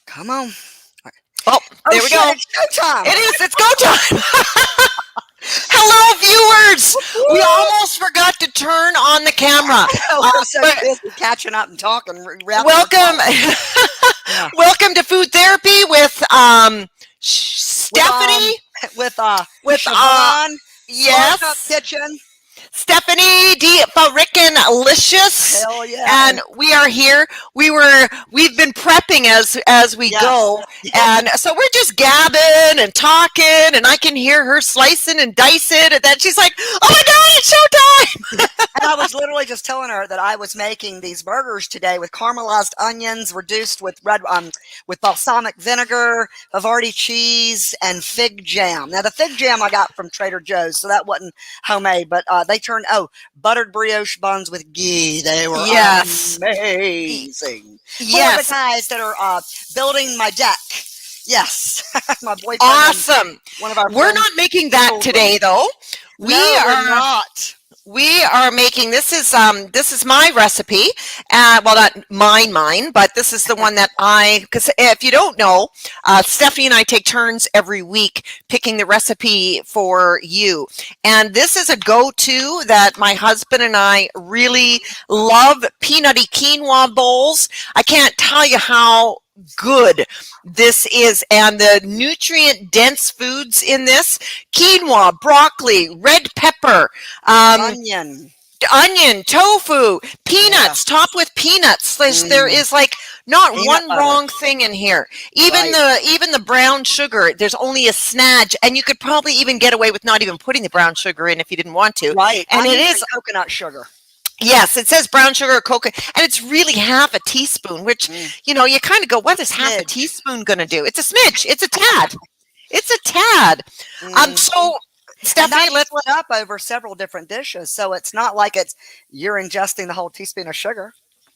Come on. Oh, there we shit, go. it's showtime. It is. It's go time. Hello, viewers. We almost forgot to turn on the camera. We're so But busy catching up and talking. welcome, Yeah. welcome to Food Therapy with Stephanie. With With Siobhan Coates yes, Kitchen. Stephanie D. Fa-Rekin Licious. Hell yeah. And we are here. We've been prepping as we Yes. go, and so we're just gabbing and talking, and I can hear her slicing and dicing, and then she's like, "Oh my God, it's showtime!" And I was literally just telling her that I was making these burgers today with caramelized onions, reduced with with balsamic vinegar, Havarti cheese, and fig jam. Now the fig jam I got from Trader Joe's, so that wasn't homemade, but they turned buttered brioche buns with ghee. They were Yes. amazing. For the Yes, guys that are building my deck. Yes, my boyfriend. awesome. One of our We're friends not making that told today, though. No, we're not. We are making this is my recipe. Well, not mine, but this is the one that because if you don't know, Stephanie and I take turns every week picking the recipe for you. And this is a go-to that my husband and I really love, Peanutty Quinoa Bowls. I can't tell you how good this is, and the nutrient dense foods in this: quinoa, broccoli, red pepper, Onion. tofu, peanuts, topped with peanuts. There is like not Peanut one butter. wrong thing in here. Even the brown sugar, there's only a snadge, and you could probably even get away with not even putting the brown sugar in if you didn't want to. Right. And I'm it using is coconut sugar. yes, it says brown sugar or cocoa, and it's really half a teaspoon, which, you know, you kind of go, what is half a Smidge. teaspoon going to do? It's a smidge. It's a tad. It's a tad. So, And Stephanie, that's let's, split up over several different dishes, so it's not like you're ingesting the whole teaspoon of sugar.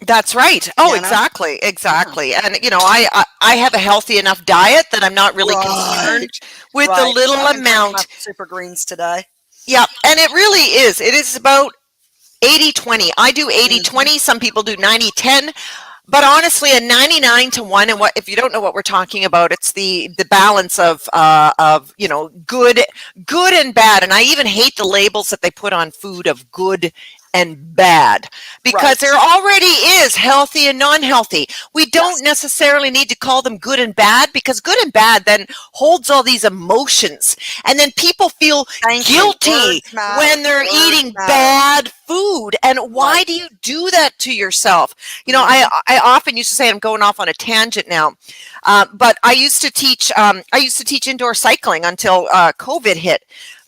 that's right. Oh, You know? exactly. Exactly. And, you know, I have a healthy enough diet that I'm not really concerned with the little I've been drinking my amount. super greens today. Yeah, and it really is. It is about 80-20. I do 80-20. Some people do 90-10. But honestly, a 99-1, and what if you don't know what we're talking about? It's the balance of you know, good and bad. And I even hate the labels that they put on food of good and bad, because Right. there already is healthy and non-healthy. We don't Yes. necessarily need to call them good and bad, because good and bad then holds all these emotions, and then people feel Thank you. guilty Words matter. when they're Words eating matter. bad food. And why Right. do you do that to yourself? You know, I often used to say, I'm going off on a tangent now, but I used to teach indoor cycling until COVID hit.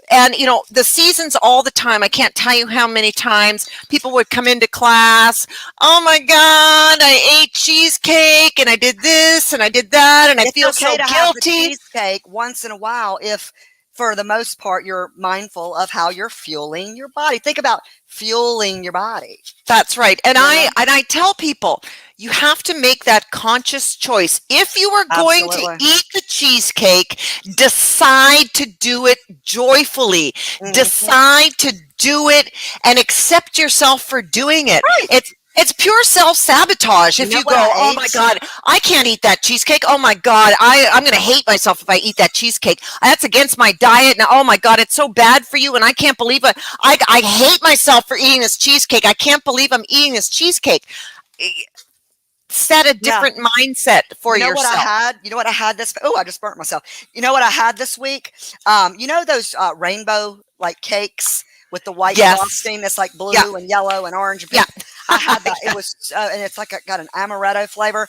And, you know, the seasons all the time, I can't tell you how many times people would come into class. Oh my God, I ate cheesecake and I did this and I did that, and I It's feel okay so to have the guilty. cheesecake once in a while if, for the most part, you're mindful of how you're fueling your body. Think about fueling your body. That's right. And You I tell people, you have to make that conscious choice. If you are going Absolutely. to eat the cheesecake, decide to do it joyfully. Decide to do it and accept yourself for doing it. Right. It's pure self-sabotage if know you what go, I oh ate? my God, I can't eat that cheesecake. Oh my God, I'm going to hate myself if I eat that cheesecake. That's against my diet. Now, oh my God, it's so bad for you, and I can't believe it. I hate myself for eating this cheesecake. I can't believe I'm eating this cheesecake. Set a different mindset for You know yourself. what I had? You know what I had this? Oh, I just burnt myself. You know what I had this week? You know those rainbow like cakes with the white Yes. frosting that's like blue Yeah. and yellow and orange and Yeah. pink? I had that. It was and it's like got an amaretto flavor.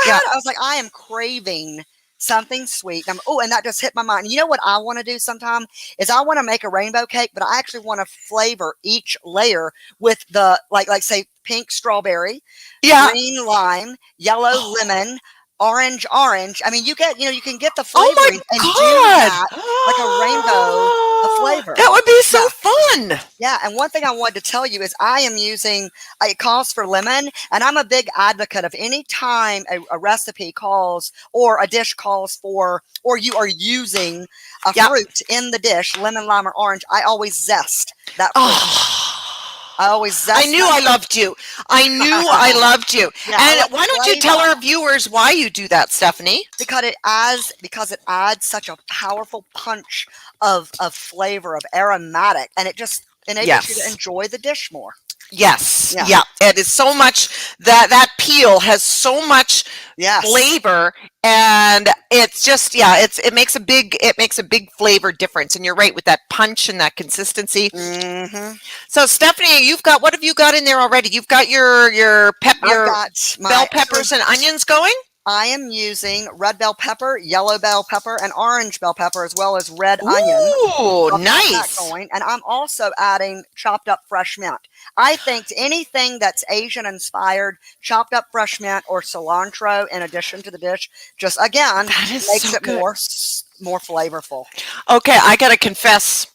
Yeah. I was like, I am craving something sweet. And that just hit my mind. You know what I want to do sometime is I want to make a rainbow cake, but I actually want to flavor each layer with the like say pink strawberry, Yeah. green lime, yellow lemon, orange. I mean, you can get the Oh flavoring my and do God. that like a rainbow of flavor. That would be so Yeah. fun. Yeah, and one thing I wanted to tell you is I am using, it calls for lemon, and I'm a big advocate of any time a recipe calls or a dish calls for, or you are using a Yep. fruit in the dish, lemon, lime, or orange, I always zest that fruit. Oh. I always I zest knew them. I loved you. I knew I loved you. Yeah, I And like why don't you tell flavor our viewers why you do that, Stephanie? because it adds such a powerful punch of flavor, of aromatic, and it just enables you to Yes. enjoy the dish more. Yes. Yeah. Yeah. It is so much that peel has so much Yes. flavor, and it's just, yeah, it makes a big flavor difference. And you're right with that punch and that consistency. Mm-hmm. So Stephanie, what have you got in there already? You've got your I've got bell my peppers and onions going? I am using red bell pepper, yellow bell pepper, and orange bell pepper, as well as red onion. Ooh, So I've got that nice. going, and I'm also adding chopped up fresh mint. I think anything that's Asian inspired, chopped up fresh mint or cilantro in addition to the dish, just again That is makes so it good. more flavorful. Okay, I gotta confess.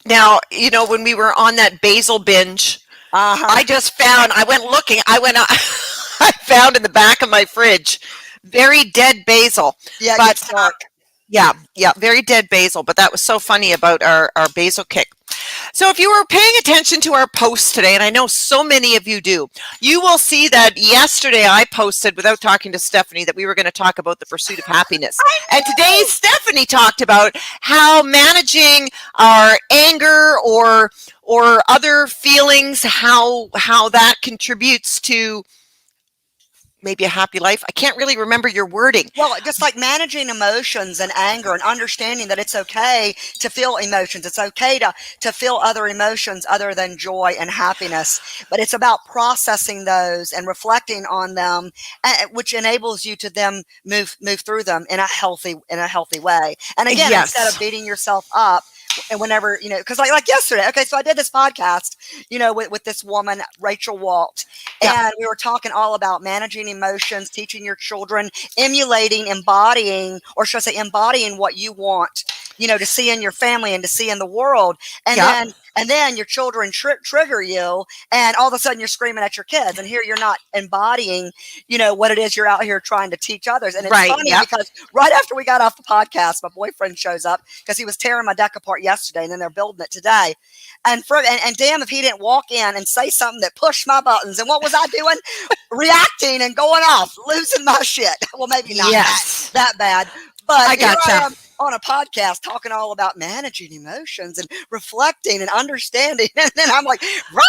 Now, when we were on that basil binge, Uh-huh. I went looking, I found in the back of my fridge very dead basil. Yeah, it But gets dark. yeah, very dead basil. But that was so funny about our basil kick. So if you were paying attention to our posts today, and I know so many of you do, you will see that yesterday I posted, without talking to Stephanie, that we were going to talk about the pursuit of happiness. And today Stephanie talked about how managing our anger or other feelings, how that contributes to maybe a happy life. I can't really remember your wording. Well, just like managing emotions and anger and understanding that it's okay to feel emotions. It's okay to feel other emotions other than joy and happiness. But it's about processing those and reflecting on them, which enables you to then move through them in a healthy way. And again, instead Yes. of beating yourself up, and whenever, because like yesterday, okay, so I did this podcast, with this woman, Rachel Walt, Yeah. and we were talking all about managing emotions, teaching your children, embodying, or should I say embodying what you want, to see in your family and to see in the world. And Yeah. then your children trigger you, and all of a sudden you're screaming at your kids, and here you're not embodying, what it is you're out here trying to teach others. And it's Right. funny Yep. because right after we got off the podcast, my boyfriend shows up because he was tearing my deck apart yesterday, and then they're building it today. And damn if he didn't walk in and say something that pushed my buttons. And what was I doing? Reacting and going off, losing my shit. Well, maybe not Yes. that bad. But I here gotcha. I am on a podcast talking all about managing emotions and reflecting and understanding. And then I'm like, rah!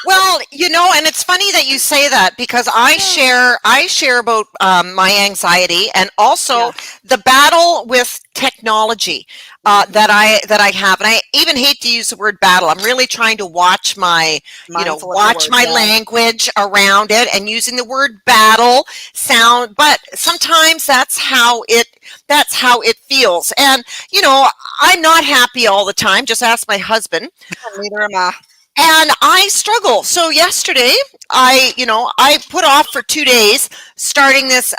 Well, and it's funny that you say that, because I share about my anxiety, and also the battle with technology that I have. And I even hate to use the word battle. I'm really trying to watch my Mindful of your watch words, my yeah. language around it, and using the word battle sound, but sometimes that's how it feels. And I'm not happy all the time. Just ask my husband. Neither am I. And I struggle. So yesterday, I put off for 2 days starting this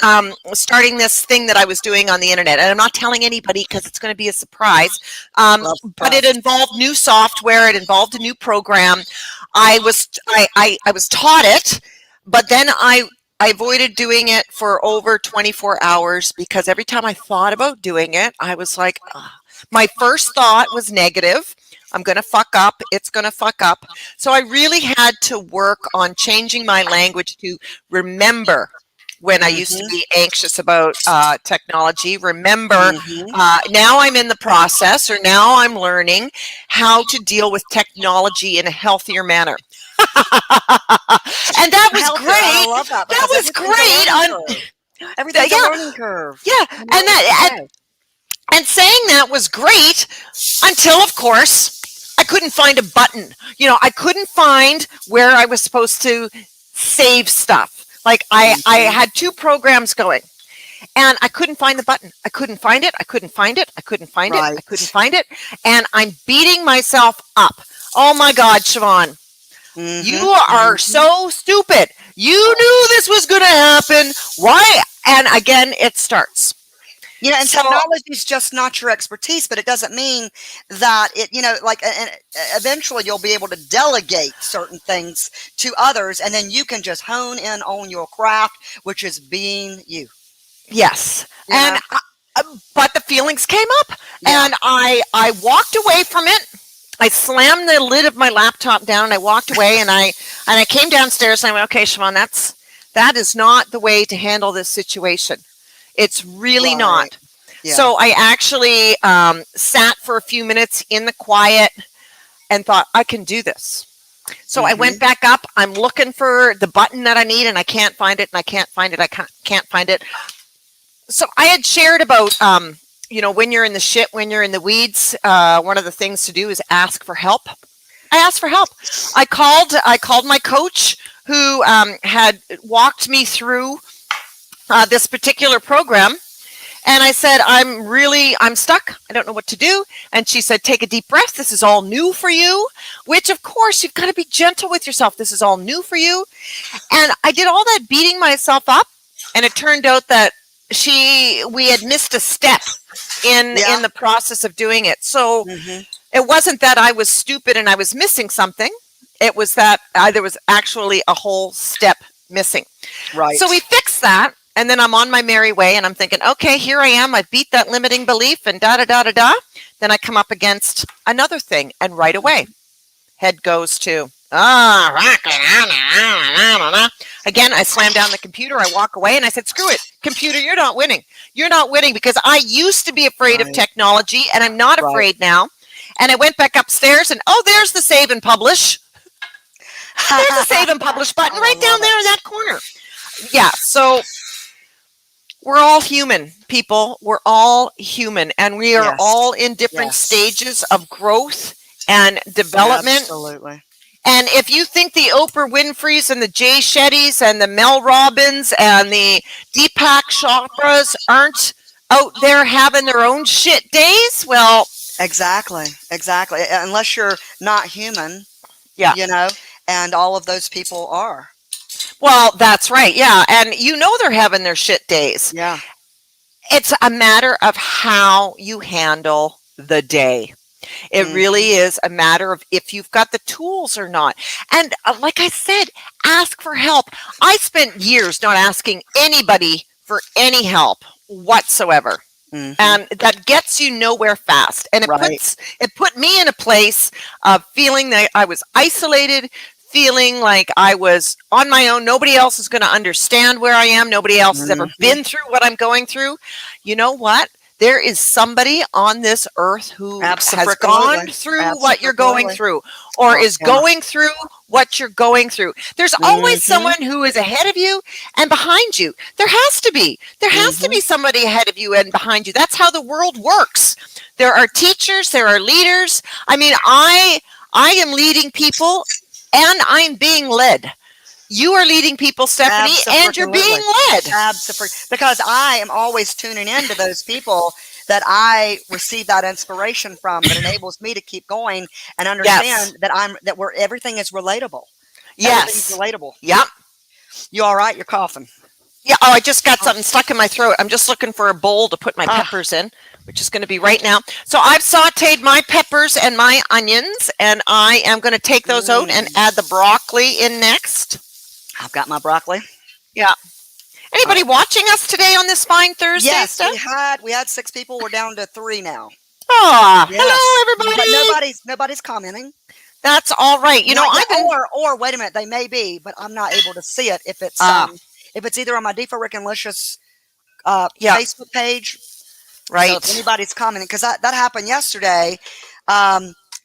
thing that I was doing on the internet. And I'm not telling anybody because it's going to be a surprise. But it involved new software. It involved a new program. I was taught it, but then I avoided doing it for over 24 hours, because every time I thought about doing it, I was like, ugh. My first thought was negative. I'm going to fuck up. It's going to fuck up. So I really had to work on changing my language to remember when I used to be anxious about technology. Remember, now I'm in the process, or now I'm learning how to deal with technology in a healthier manner. And that was Healthier. great. I love that. That was great. Everything's a learning curve. Yeah. And saying that was great until, of course, I couldn't find a button. I couldn't find where I was supposed to save stuff. Like I had 2 programs going, and I couldn't find the button. I couldn't find it. I couldn't find it. I couldn't find it. I couldn't find it. And I'm beating myself up. Oh my God, Siobhan. You are so stupid. You knew this was going to happen. Why? And again, it starts. And technology is just not your expertise, but it doesn't mean that it, and eventually you'll be able to delegate certain things to others, and then you can just hone in on your craft, which is being you. Yes. But the feelings came up, and I walked away from it. I slammed the lid of my laptop down and I walked away and I came downstairs and I went, okay, Siobhan, that is not the way to handle this situation. It's really Right. not. Yeah. So I actually sat for a few minutes in the quiet and thought, I can do this. So I went back up. I'm looking for the button that I need and I can't find it and I can't find it. I can't find it. So I had shared about, you know, when you're in the shit, when you're in the weeds, one of the things to do is ask for help. I asked for help. I called my coach who had walked me through this particular program. And I said, I'm stuck. I don't know what to do. And she said, take a deep breath. This is all new for you, which of course you've got to be gentle with yourself. This is all new for you. And I did all that beating myself up. And it turned out that we had missed a step in the process of doing it. So it wasn't that I was stupid and I was missing something. It was that there was actually a whole step missing. Right. So we fixed that. And then I'm on my merry way and I'm thinking, okay, here I am. I beat that limiting belief and da-da-da-da-da. Then I come up against another thing and right away, head goes to, again, I slam down the computer. I walk away and I said, screw it. Computer, you're not winning. You're not winning because I used to be afraid of technology and I'm not afraid now. And I went back upstairs and, oh, there's the save and publish. There's the save and publish button right down there in that corner. Yeah, so we're all human, people. We're all human, and we are all in different stages of growth and development. Absolutely. And if you think the Oprah Winfreys and the Jay Shettys and the Mel Robbins and the Deepak Chopras aren't out there having their own shit days, well, exactly. Unless you're not human, you know, and all of those people are. Well, that's right. Yeah. And you know they're having their shit days. Yeah. It's a matter of how you handle the day. It really is a matter of if you've got the tools or not. And like I said, ask for help. I spent years not asking anybody for any help whatsoever. And that gets you nowhere fast. And it put me in a place of feeling that I was isolated, feeling like I was on my own. Nobody else is going to understand where I am. Nobody else has ever been through what I'm going through. You know what? There is somebody on this earth who has gone through what you're going through or is going through what you're going through. There's always someone who is ahead of you and behind you. There has to be. There has to be somebody ahead of you and behind you. That's how the world works. There are teachers. There are leaders. I mean, I am leading people and I'm being led. You are leading people, Stephanie, and you're being led. Absolutely. Because I am always tuning in to those people that I receive that inspiration from that enables me to keep going and understand that everything is relatable. Yes. Everything's relatable. Yep. You all right? You're coughing. Yeah. Oh, I just got something stuck in my throat. I'm just looking for a bowl to put my peppers in, which is going to be right now. So I've sauteed my peppers and my onions, and I am going to take those out and add the broccoli in next. I've got my broccoli. Yeah. Anybody watching us today on this fine Thursday? Yes, Steph? we had 6 people. We're down to 3 now. Hello, everybody. But nobody's commenting. That's all right. You know, or wait a minute, they may be, but I'm not able to see it if it's either on my Fa-Rekin Licious Facebook page. Right. So if anybody's commenting, because that happened yesterday.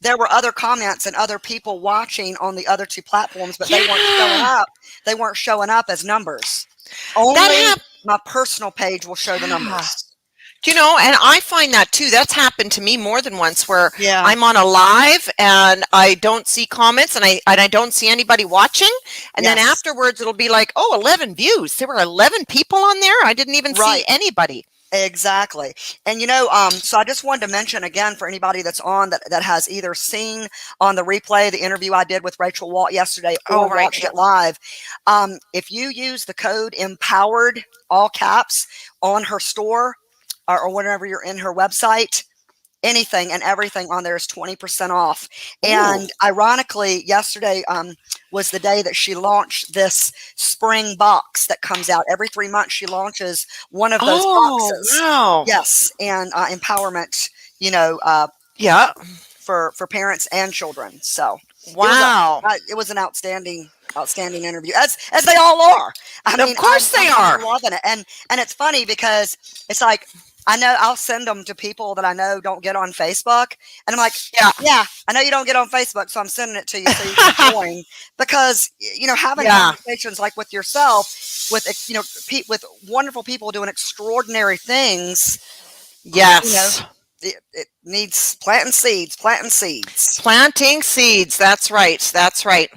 There were other comments and other people watching on the other 2 platforms, but they weren't showing up. They weren't showing up as numbers. Only my personal page will show the numbers. Do you know, and I find that too. That's happened to me more than once where Yeah. I'm on a live and I don't see comments and I don't see anybody watching. And then Yes. afterwards it'll be like, oh, 11 views. There were 11 people on there. I didn't even see anybody. Exactly. And you know, so I just wanted to mention again for anybody that's on that has either seen on the replay the interview I did with Rachel Walt yesterday or watched it live. If you use the code EMPOWERED, all caps, on her store or whenever you're in her website, anything and everything on there is 20% off. And ironically, yesterday was the day that she launched this spring box that comes out every 3 months. She launches one of those boxes. Wow. Yes, and empowerment. You know, for parents and children. So Wow. it was an outstanding interview, as they all are. I mean, of course they I'm are. loving it, and it's funny because it's like, I know I'll send them to people that I know don't get on Facebook, and I'm like, yeah, I know you don't get on Facebook, so I'm sending it to you so you can join, because having conversations like with yourself, with with wonderful people doing extraordinary things. Yes. It needs planting seeds. Planting seeds. That's right. Right.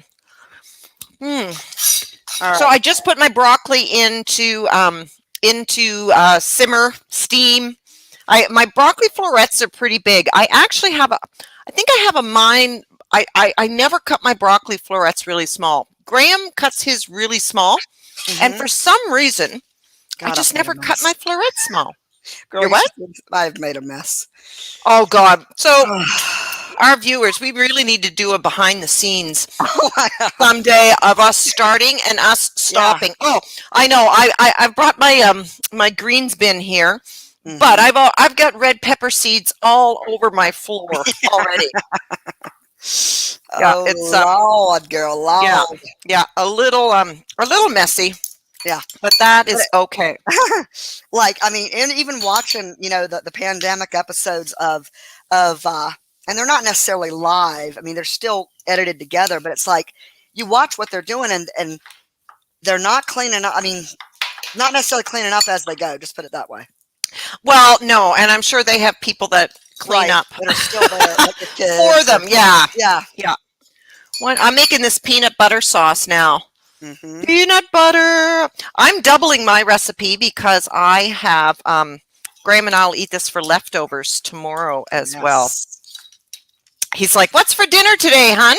So I just put my broccoli into simmer, steam. My broccoli florets are pretty big. I actually have I think I have a mine. I never cut my broccoli florets really small. Graham cuts his really small, and for some reason, I just never cut my florets small. Girl, what? I've made a mess. Oh God! So our viewers, we really need to do a behind the scenes someday of us starting and us stopping. Oh, I know. I brought my my greens bin here, but I've got red pepper seeds all over my floor already. It's Lord, girl, Lord. Yeah, a little messy. Yeah, but that is okay. Like, I mean, and even watching, the pandemic episodes of, and they're not necessarily live. I mean, they're still edited together, but it's like you watch what they're doing, and they're not cleaning up. I mean, not necessarily cleaning up as they go. Just put it that way. Well, no, and I'm sure they have people that clean up that are still there like the kids, for them. Yeah. What? I'm making this peanut butter sauce now. Peanut butter. I'm doubling my recipe because I have Graham and I'll eat this for leftovers tomorrow as well. He's like, "What's for dinner today, hun?"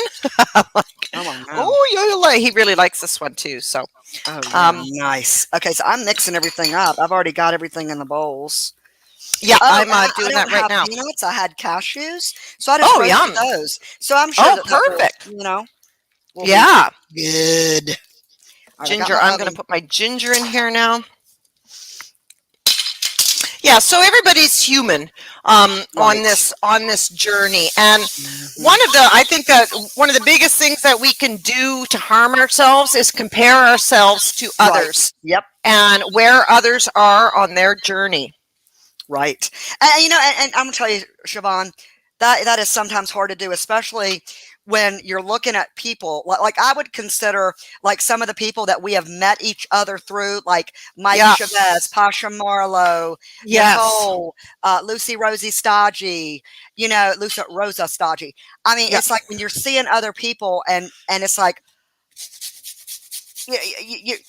I'm like, oh, he really likes this one too. So, nice. Okay, so I'm mixing everything up. I've already got everything in the bowls. Yeah, I'm doing that right now. Peanuts. I had cashews, so I just roasted those. So I'm sure that perfect. Will be good. Ginger. I'm going to put my ginger in here now. Yeah, so everybody's human on this journey, and I think that one of the biggest things that we can do to harm ourselves is compare ourselves to others. Yep. And where others are on their journey. Right. And and I'm gonna tell you, Siobhan, that is sometimes hard to do, especially when you're looking at people like I would consider like some of the people that we have met each other through, like Mike Chavez, Pasha Marlowe, Nicole, Lucy Rosie Stodgy, Rosa Stodgy. I mean, it's like when you're seeing other people and it's like,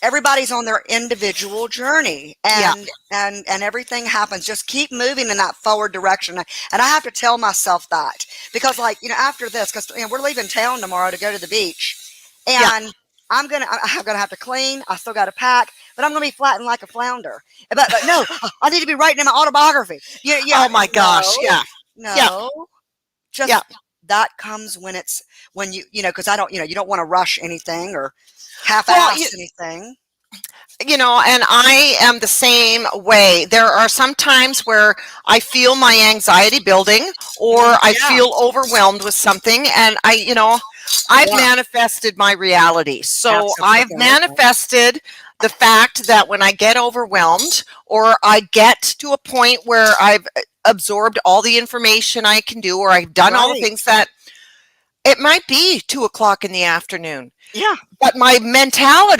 everybody's on their individual journey, and everything happens. Just keep moving in that forward direction. And I have to tell myself that, because after this, because we're leaving town tomorrow to go to the beach, and I'm gonna have to clean. I still got to pack, but I'm gonna be flattened like a flounder. But no, I need to be writing in my autobiography. Oh my gosh. That comes when because I don't you don't want to rush anything or half-ass anything. And I am the same way. There are some times where I feel my anxiety building, or I feel overwhelmed with something, and I've manifested my reality. So I've manifested the fact that when I get overwhelmed, or I get to a point where I've absorbed all the information I can do, or I've done all the things, that it might be 2:00 in the afternoon. Yeah. But my mental,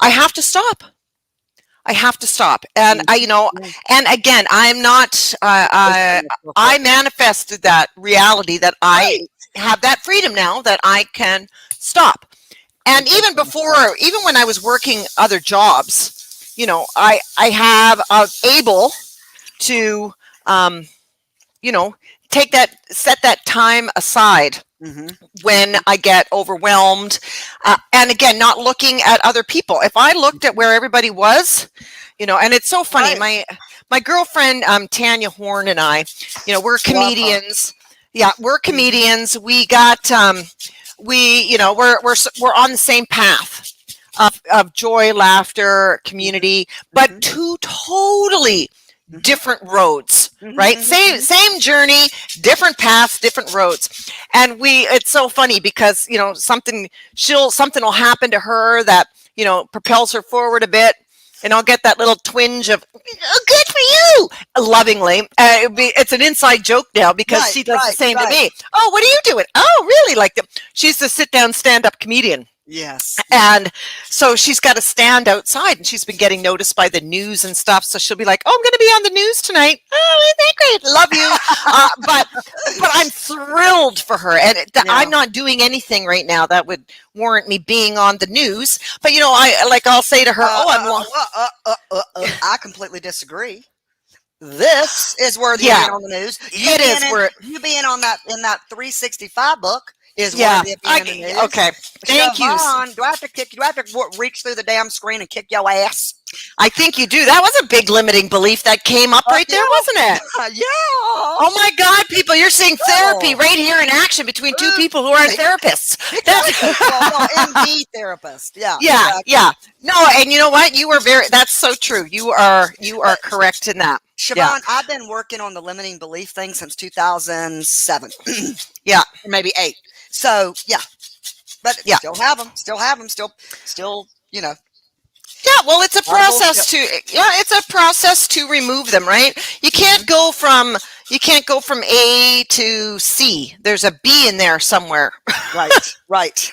I have to stop. And and again, I'm not, I manifested that reality, that I have that freedom now, that I can stop. And even when I was working other jobs, I have able to, set that time aside when I get overwhelmed, and again, not looking at other people. If I looked at where everybody was, and it's so funny, my girlfriend Tanya Horn and I, we're comedians. Yeah, we're comedians. We got we're on the same path of joy, laughter, community, but two totally different roads. right? Same journey, different paths, different roads. And it's so funny because, you know, something will happen to her that, you know, propels her forward a bit. And I'll get that little twinge of, oh, good for you, lovingly. It's an inside joke now because she does the same to me. Oh, what are you doing? Oh, really? Like she's the sit-down, stand-up comedian. Yes. And so she's got to stand outside, and she's been getting noticed by the news and stuff. So she'll be like, oh, I'm going to be on the news tonight. Oh, isn't that great? Love you. But I'm thrilled for her. And I'm not doing anything right now that would warrant me being on the news. But, you know, I'll say to her, I completely disagree. This is worthy of being on the news. You being on that in that 365 book is worthy of being on the news. Okay. Thank you. Do I have to reach through the damn screen and kick your ass? I think you do. That was a big limiting belief that came up right there, wasn't it? Yeah. Oh my God, people, you're seeing therapy right here in action between two people who aren't therapists. MD therapist. Yeah. Yeah. Exactly. Yeah. No, and you know what? That's so true. You are correct in that. Siobhan, I've been working on the limiting belief thing since 2007. Yeah. Or maybe 8. So, but still have them, still, you know. Yeah, well, it's a process to remove them, right? You can't go from A to C. There's a B in there somewhere. Right.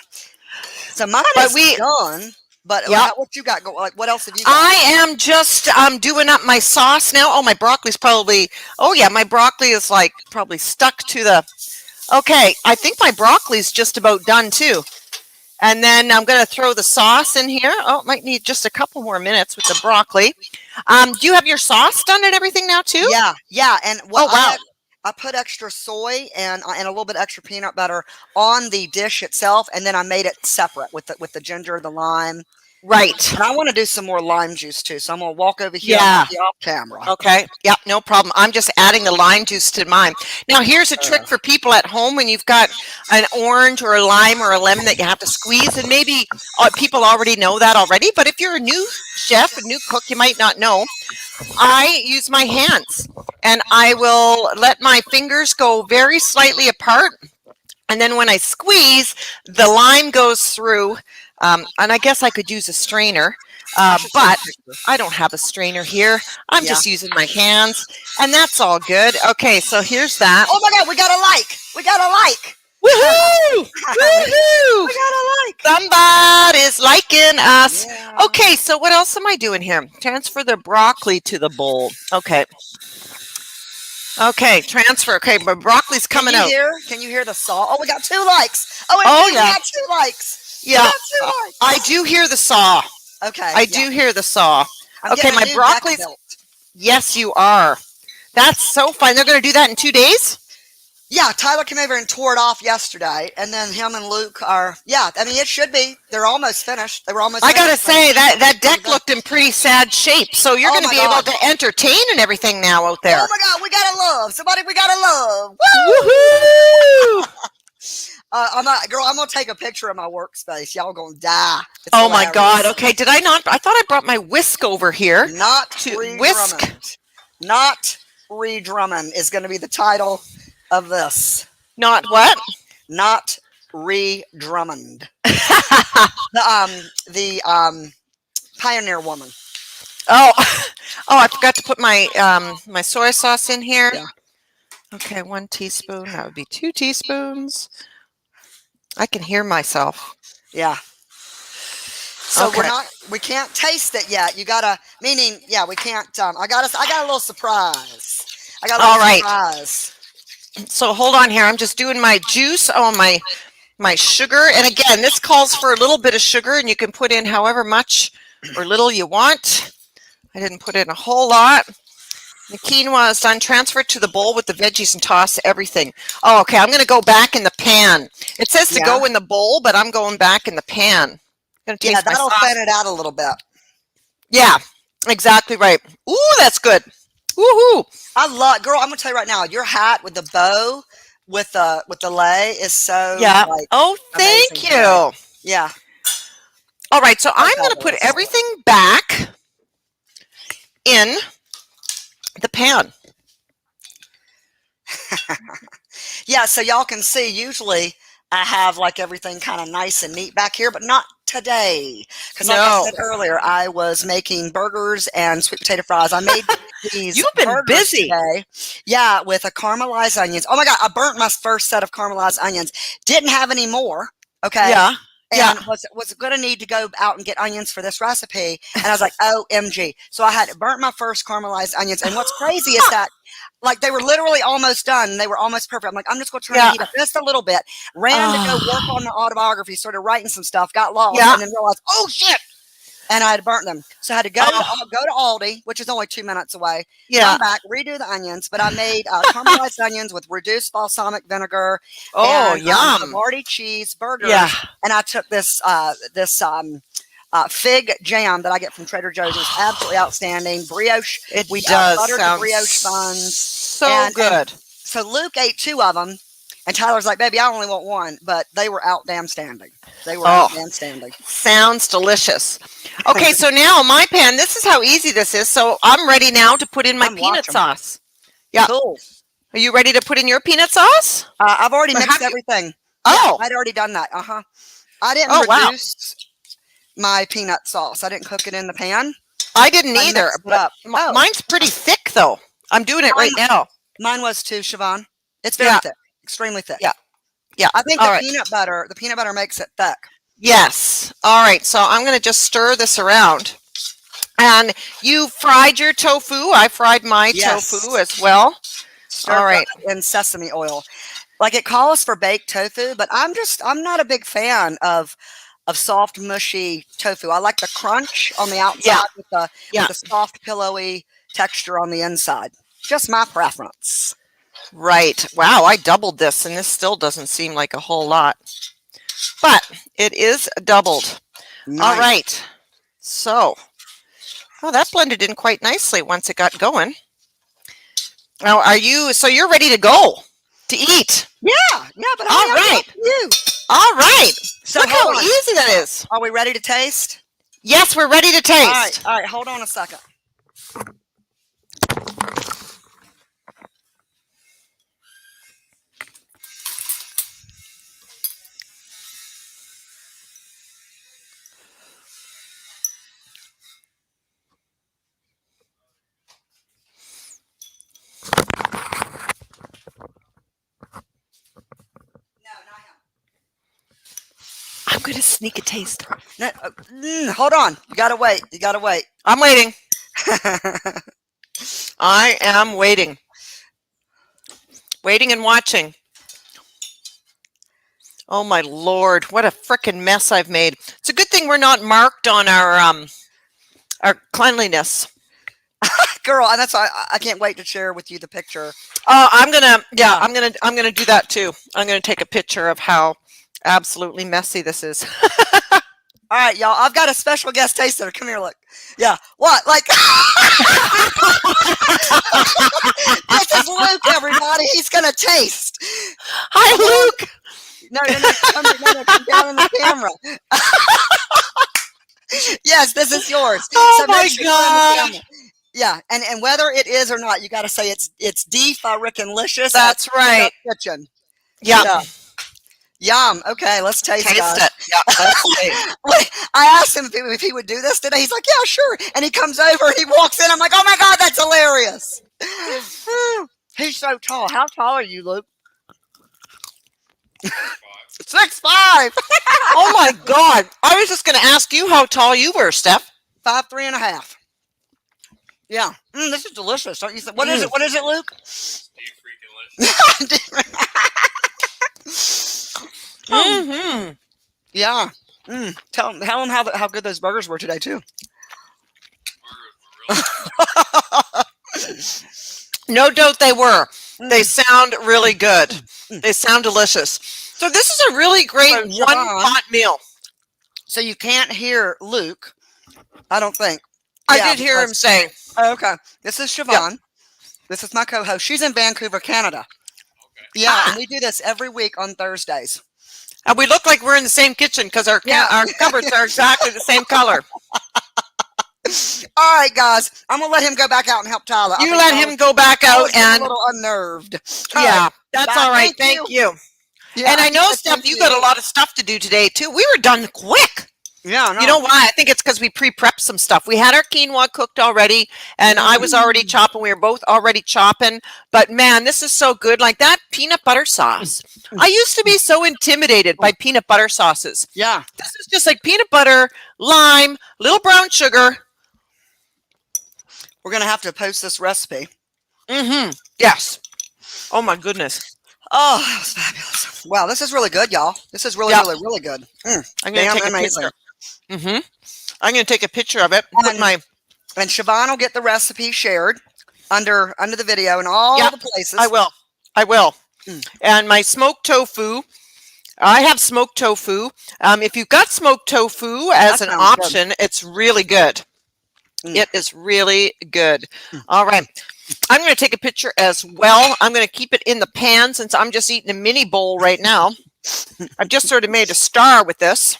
So mine is done. But what you got? What else have you got? I am just doing up my sauce now. Oh, my broccoli's probably. Oh yeah, my broccoli is like probably stuck to the. Okay, I think my broccoli's just about done too. And then I'm going to throw the sauce in here. Oh, might need just a couple more minutes with the broccoli. Do you have your sauce done and everything now too? Yeah. And I put extra soy and a little bit extra peanut butter on the dish itself, and then I made it separate with the ginger, the lime. Right. And I want to do some more lime juice too, so I'm gonna walk over here off camera. Okay. Yeah, no problem. I'm just adding the lime juice to mine. Now, here's a trick for people at home when you've got an orange or a lime or a lemon that you have to squeeze, and maybe people already know that already. But if you're a new chef, a new cook, you might not know. I use my hands, and I will let my fingers go very slightly apart, and then when I squeeze, the lime goes through. And I guess I could use a strainer, but I don't have a strainer here. I'm just using my hands, and that's all good. Okay, so here's that. Oh my God, we got a like. Woohoo! Woohoo! We got a like. Somebody's liking us. Yeah. Okay, so what else am I doing here? Transfer the broccoli to the bowl. Okay, transfer. Okay, my broccoli's coming out. Can you hear the saw? Oh, we got 2 likes. We got 2 likes. Yeah, I do hear the saw. Okay. I do hear the saw. Okay, my broccoli's. Yes, you are. That's so fun. They're going to do that in 2 days? Yeah, Tyler came over and tore it off yesterday, and then him and Luke are. Yeah, I mean it should be. They're almost finished. They were almost. I gotta say that deck looked in pretty sad shape. So you're going to be able to entertain and everything now out there. Oh my God, we gotta love somebody. We gotta love. Woohoo! I'm gonna take a picture of my workspace. Y'all gonna die. It's oh hilarious. My God. Okay. Did I not? I thought I brought my whisk over here. Not to whisk. Not re-drumming is going to be the title of this. Not what? Not re-drummond. the pioneer woman. Oh, I forgot to put my my soy sauce in here. Yeah. Okay, 1 teaspoon. That would be 2 teaspoons. I can hear myself. Yeah. So we can't taste it yet. You gotta, we can't, I got a little surprise. Surprise. So hold on here. I'm just doing my juice. Oh, my sugar. And again, this calls for a little bit of sugar, and you can put in however much or little you want. I didn't put in a whole lot. The quinoa is done. Transfer it to the bowl with the veggies and toss everything. Oh, okay. I'm going to go back in the pan. It says to go in the bowl, but I'm going back in the pan. Yeah, that'll thin it out a little bit. Yeah, exactly right. Ooh, that's good. Woohoo! I'm gonna tell you right now, your hat with the bow, with the lei is so. Yeah. Thank you. Right? Yeah. All right, so I'm going to put everything back in the pan. Yeah, so y'all can see usually I have like everything kind of nice and neat back here, but not today. Because like I No, said earlier, I was making burgers and sweet potato fries. I made these you've been burgers busy. today. Yeah, with a caramelized onions. Oh my God, I burnt my first set of caramelized onions. Didn't have any more. Okay. Yeah, yeah. And was going to need to go out and get onions for this recipe. And I was like, OMG. So I had burnt my first caramelized onions. And what's crazy is that like they were literally almost done. They were almost perfect. I'm like, I'm just going to turn the Yeah. heat up just a little bit. Ran to go work on the autobiography, started writing some stuff, got lost, Yeah. and then realized, oh shit. And I had burnt them. So I had to go to Aldi, which is only 2 minutes away. Yeah. Come back, redo the onions. But I made caramelized onions with reduced balsamic vinegar. Oh, and, yum. Havarti cheese burgers. Yeah. And I took this fig jam that I get from Trader Joe's. It was absolutely outstanding. Brioche. We does buttered the sound brioche buns. so good. So Luke ate 2 of them. And Tyler's like, baby, I only want 1, but they were out damn standing. They were out damn standing. Sounds delicious. Okay, so now my pan, this is how easy this is. So I'm ready now to put in my peanut sauce. Yeah. Cool. Are you ready to put in your peanut sauce? I've already mixed everything. Oh. Yeah, I'd already done that. I didn't reduce my peanut sauce. I didn't cook it in the pan. I didn't either. But mine's pretty thick, though. I'm doing it right now. Mine was too, Siobhan. It's very thick. Extremely thick. Yeah. Yeah. I think the peanut butter makes it thick. Yes. All right. So I'm going to just stir this around. And you fried your tofu. I fried my tofu as well. All right. In sesame oil. Like it calls for baked tofu, but I'm not a big fan of soft, mushy tofu. I like the crunch on the outside with the soft, pillowy texture on the inside. Just my preference. Right. Wow, I doubled this and this still doesn't seem like a whole lot. But it is doubled. Nice. All right. So, that blended in quite nicely once it got going. Now, you're ready to go to eat? Yeah, but all right. You. All right. So look how easy that is. Are we ready to taste? Yes, we're ready to taste. All right, hold on a second. I'm going to sneak a taste. No, hold on. You got to wait. I'm waiting. I am waiting. Waiting and watching. Oh my Lord, what a frickin' mess I've made. It's a good thing we're not marked on our cleanliness. Girl, and that's why I can't wait to share with you the picture. I'm gonna do that too. I'm gonna take a picture of how absolutely messy this is. All right, y'all. I've got a special guest taster. Come here, look. Yeah. What? Like this is Luke, everybody. He's gonna taste. Hi, Luke. No, come down in the camera. Yes, this is yours. Oh my God. Yeah, and whether it is or not, you got to say it's Fa-Rekin Licious. That's right. Kitchen. Yeah. Yum. Okay, let's taste it. Yeah, let's taste. I asked him if he would do this today. He's like, yeah, sure. And he comes over and he walks in. I'm like, oh my God, that's hilarious. He's so tall. How tall are you, Luke? 6'5". Oh my God. I was just going to ask you how tall you were, Steph. 5'3.5". Yeah. This is delicious. Don't you think? What is it? What is it, Luke? Mm-hmm. Yeah. Tell him how good those burgers were today too. No doubt they were. They sound really good. They sound delicious. So this is a really great one-pot meal. So you can't hear Luke, I don't think. I did hear him say. Oh, okay. This is Siobhan. Yep. This is my co-host. She's in Vancouver, Canada. Okay. Yeah, and we do this every week on Thursdays. And we look like we're in the same kitchen because our cupboards are exactly the same color. All right, guys. I'm gonna let him go back out and help Tyler. You let him go back out and and a little unnerved. All yeah, right. that's Bye. all right. Thank you. Yeah, And I know, yes, Steph, thank you got a lot of stuff to do today too. We were done quick. Yeah, no. You know why? I think it's because we pre-prepped some stuff. We had our quinoa cooked already, and I was already chopping. We were both already chopping. But man, this is so good. Like that peanut butter sauce. I used to be so intimidated by peanut butter sauces. Yeah. This is just like peanut butter, lime, little brown sugar. We're gonna have to post this recipe. Yes. Oh my goodness. Oh, that was fabulous. Wow, this is really good, y'all. This is really, really, really good. I'm gonna take amazing. a picture. I'm gonna take a picture of it. And Siobhan will get the recipe shared under the video and all the places. I will. And my smoked tofu. I have smoked tofu. If you've got smoked tofu as an option, it's really good. It is really good. All right. I'm going to take a picture as well. I'm going to keep it in the pan since I'm just eating a mini bowl right now. I've just sort of made a star with this.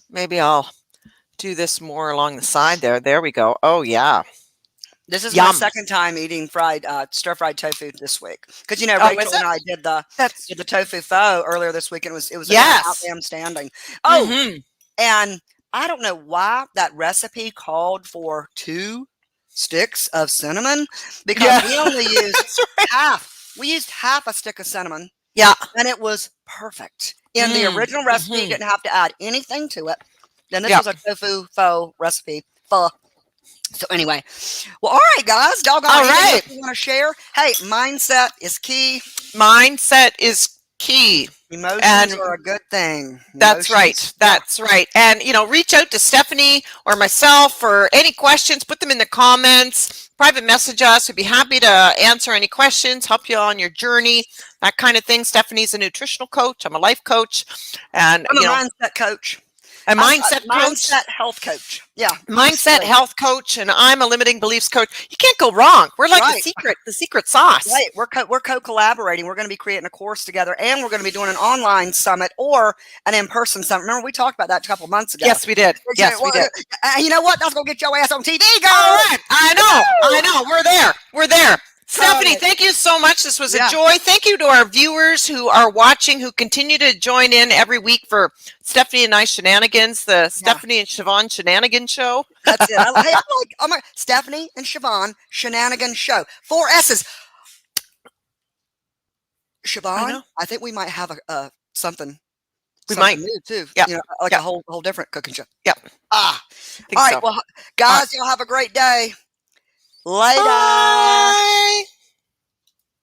Maybe I'll do this more along the side there. There we go. Oh, yeah. This is my second time eating stir-fried tofu this week. Because, you know, Rachel and I did the tofu pho earlier this week. And it was outstanding. Oh, and I don't know why that recipe called for 2 sticks of cinnamon, because we only used half. We used half a stick of cinnamon. Yeah. And it was perfect. In the original recipe, you didn't have to add anything to it. Then this was a tofu pho recipe. Pho. So anyway, well, all right, guys. Doggone. All right. You want to share? Hey, mindset is key. Mindset is key. Emotions are a good thing. That's right. That's right. And, you know, reach out to Stephanie or myself for any questions. Put them in the comments. Private message us. We'd be happy to answer any questions, help you on your journey, that kind of thing. Stephanie's a nutritional coach. I'm a life coach. And I'm a mindset coach. A mindset health coach. Yeah. Mindset health coach, and I'm a limiting beliefs coach. You can't go wrong. We're like the secret sauce. Right. We're co-collaborating. We're going to be creating a course together, and we're going to be doing an online summit or an in-person summit. Remember, we talked about that a couple months ago. Yes, we did. Yes, we did. You know what? That's going to get your ass on TV, girl. All right. I know. We're there. We're there. Stephanie, thank you so much. This was a joy. Thank you to our viewers who are watching, who continue to join in every week for Stephanie and I Shenanigans, the Stephanie and Siobhan Shenanigan Show. That's it. I like Stephanie and Siobhan Shenanigan Show. 4 S's. Siobhan, I think we might have something. We might new too. Yeah, you know, like a whole different cooking show. Yep. All right. So. Well, guys, y'all have a great day. Later. Bye.